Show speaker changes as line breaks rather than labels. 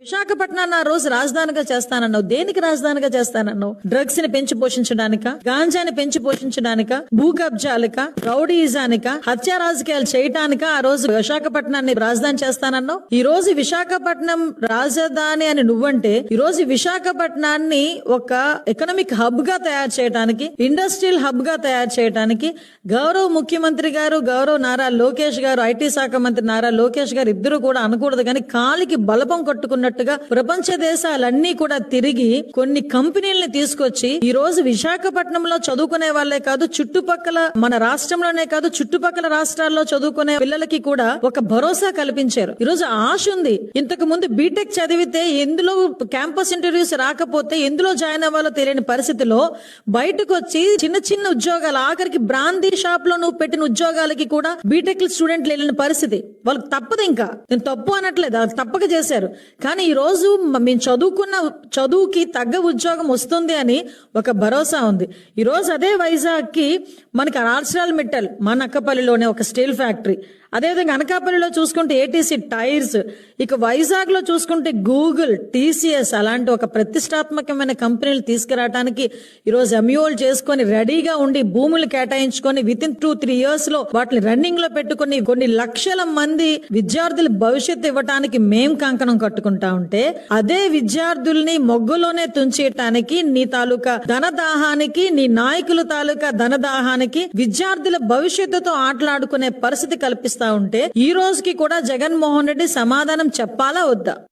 విశాఖపట్నాన్ని ఆ రోజు రాజధానిగా చేస్తానన్నావు. దేనికి రాజధానిగా చేస్తానన్నావు? డ్రగ్స్ ని పెంచి పోషించడానిక, గాంజాని పెంచి పోషించడానిక, భూ కబ్జాలిక, రౌడీజానిక, హత్యా రాజకీయాలు చేయటానిక ఆ రోజు విశాఖపట్నాన్ని రాజధాని చేస్తానన్నావు. ఈ రోజు విశాఖపట్నం రాజధాని అని నువ్వంటే, ఈ రోజు విశాఖపట్నాన్ని ఒక ఎకనామిక్ హబ్ గా తయారు చేయడానికి, ఇండస్ట్రియల్ హబ్ గా తయారు చేయడానికి గౌరవ ముఖ్యమంత్రి గారు, గౌరవ నారా లోకేష్ గారు, ఐటీ శాఖ మంత్రి నారా లోకేష్ గారు ఇద్దరు కూడా అనకూడదు కానీ కాలికి బలపం కొట్టుకున్నట్టుగా ప్రపంచ దేశాలన్నీ కూడా తిరిగి కొన్ని కంపెనీలను తీసుకొచ్చి ఈ రోజు విశాఖపట్నంలో చదువుకునే వాళ్ళే కాదు, చుట్టుపక్కల మన రాష్ట్రంలోనే కాదు చుట్టుపక్కల రాష్ట్రాల్లో చదువుకునే పిల్లలకి కూడా ఒక భరోసా కల్పించారు. ఈ రోజు ఆశ ఉంది. ఇంతకు ముందు బీటెక్ చదివితే ఎందులో క్యాంపస్ ఇంటర్వ్యూస్ రాకపోతే ఎందులో జాయిన్ అవ్వాలో తెలియని పరిస్థితిలో బయటకు వచ్చి చిన్న చిన్న ఉద్యోగాలు, ఆఖరికి బ్రాందీ షాప్ లో నువ్వు పెట్టిన ఉద్యోగాలకి కూడా బీటెక్ స్టూడెంట్లు వెళ్ళిన పరిస్థితి. వాళ్ళకి తప్పదు. ఇంకా నేను తప్పు అనట్లేదు, అది తప్పక చేశారు. కానీ ఈ రోజు మేము చదువుకున్న చదువుకి తగ్గ ఉద్యోగం వస్తుంది అని ఒక భరోసా ఉంది. ఈ రోజు అదే వైజాగ్ కి మనకి ఆర్చరాల్ మిట్టల్ మన అక్కపల్లిలోనే ఒక స్టీల్ ఫ్యాక్టరీ, అదేవిధంగా అనకాపల్లిలో చూసుకుంటే ఏటీసీ టైర్స్, ఇక వైజాగ్ లో చూసుకుంటే గూగుల్, టీసీఎస్ అలాంటి ఒక ప్రతిష్టాత్మకమైన కంపెనీలు తీసుకురావడానికి ఈరోజు ఎంయూలు చేసుకుని రెడీగా ఉండి భూములు కేటాయించుకొని విత్ ఇన్ 2-3 years లో వాటిని రన్నింగ్ లో పెట్టుకుని కొన్ని లక్షల మంది విద్యార్థుల భవిష్యత్తు ఇవ్వటానికి మేం కంకణం కట్టుకుంటా ఉంటే, అదే విద్యార్థుల్ని మొగ్గులోనే తుంచేయటానికి నీ తాలూకా ధనదాహానికి, నీ నాయకుల తాలూకా ధనదాహానికి విద్యార్థుల భవిష్యత్తుతో ఆటలాడుకునే పరిస్థితి కల్పిస్తా ఉంటే ఈ రోజుకి కూడా జగన్మోహన్ రెడ్డి సమాధానం చెప్పాలా వద్దా?